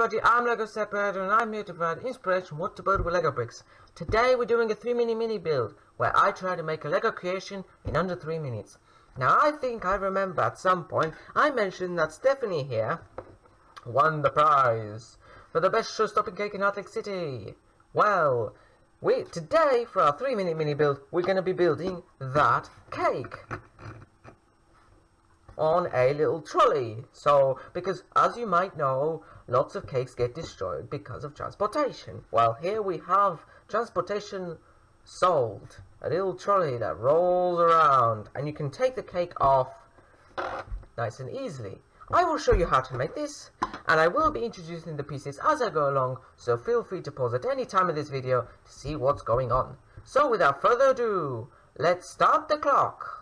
everybody, I'm Lego Separator and I'm here to provide inspiration what to build with Lego bricks. Today we're doing a 3 mini build where I try to make a Lego creation in under 3 minutes. Now I think I remember at some point I mentioned that Stephanie here won the prize for the best show-stopping cake in Atlantic City. Well, today for our 3 mini build we're going to be building that cake on a little trolley. So, because as you might know, lots of cakes get destroyed because of transportation. Well, here we have transportation solved. A little trolley that rolls around and you can take the cake off nice and easily. I will show you how to make this, and I will be introducing the pieces as I go along, so feel free to pause at any time in this video to see what's going on. So without further ado, let's start the clock.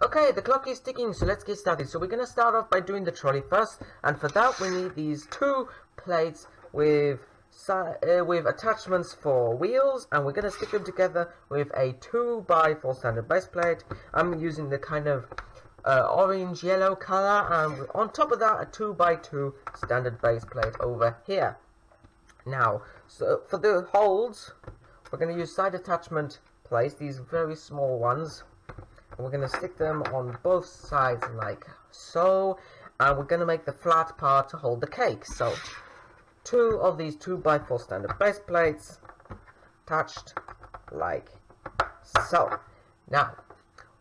Okay, the clock is ticking, so let's get started. So we're going to start off by doing the trolley first, and for that we need these 2 plates with attachments for wheels, and we're going to stick them together with a 2x4 standard base plate. I'm using the kind of orange yellow color, and on top of that a 2x2 standard base plate over here. Now, so for the holes, we're going to use side attachment plates, these very small ones. We're going to stick them on both sides like so, and we're going to make the flat part to hold the cake. So 2 of these 2x4 standard base plates attached like so. Now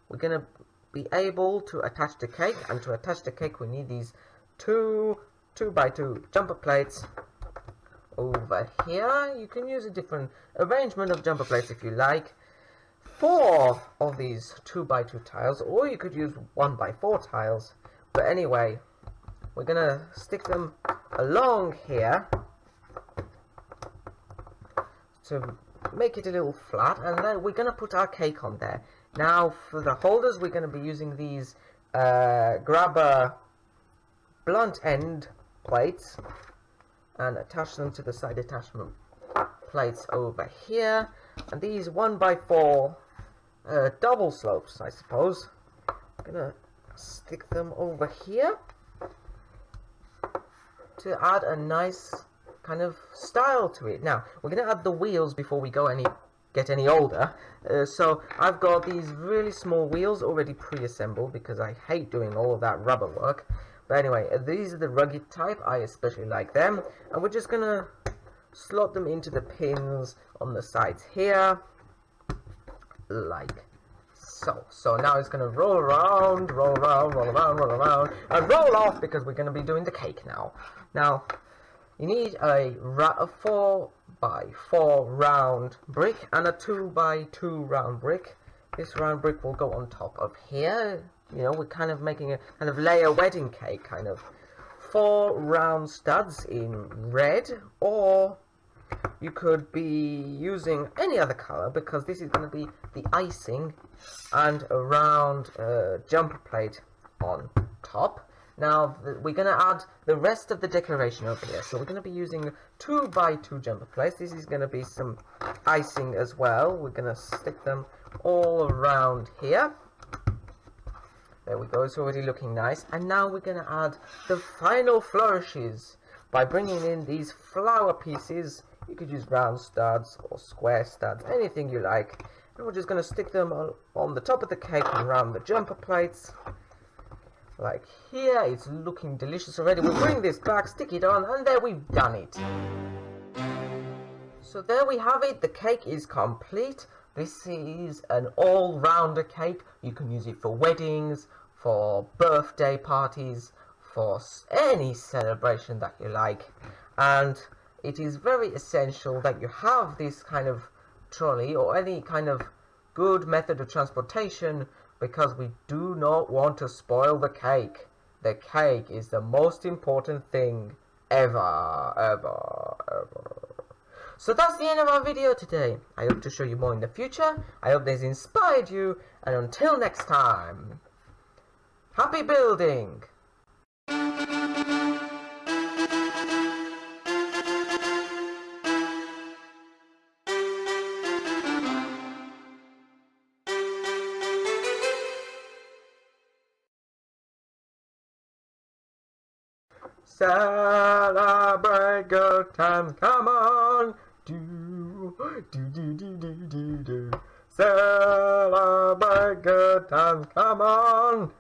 we're going to be able to attach the cake, and to attach the cake we need these 2x2 jumper plates over here. You can use a different arrangement of jumper plates if you like. 4 of these 2x2 tiles, or you could use 1x4 tiles, but anyway, we're gonna stick them along here to make it a little flat, and then we're gonna put our cake on there. Now for the holders, we're gonna be using these grabber blunt end plates and attach them to the side attachment plates over here, and these 1x4 double slopes, I suppose. I'm gonna stick them over here to add a nice kind of style to it. Now we're gonna add the wheels before we get any older. So I've got these really small wheels already pre-assembled because I hate doing all of that rubber work. But anyway, these are the rugged type. I especially like them, and we're just gonna slot them into the pins on the sides here like so. So now it's going to roll around, and roll off, because we're going to be doing the cake now. Now you need a 4x4 round brick and a 2x2 round brick. This round brick will go on top of here. You know, we're kind of making a kind of layer wedding cake, kind of 4 round studs in red, or you could be using any other color, because this is going to be the icing, and a round jumper plate on top. Now we're going to add the rest of the decoration over here, so we're going to be using 2x2 jumper plates. This is going to be some icing as well. We're going to stick them all around here. There we go, it's already looking nice. And now we're going to add the final flourishes by bringing in these flower pieces. You could use round studs or square studs, anything you like. And we're just going to stick them on the top of the cake and around the jumper plates. Like here, it's looking delicious already. We'll bring this back, stick it on, and there we've done it. So there we have it, the cake is complete. This is an all-rounder cake. You can use it for weddings, for birthday parties, for any celebration that you like. And it is very essential that you have this kind of trolley or any kind of good method of transportation, because we do not want to spoil the cake. The cake is the most important thing ever. So that's the end of our video today. I hope to show you more in the future. I hope this inspired you, and until next time, happy building! Celebrate good times, come on. Do, do, do, do, do, do, do. Celebrate good times, come on.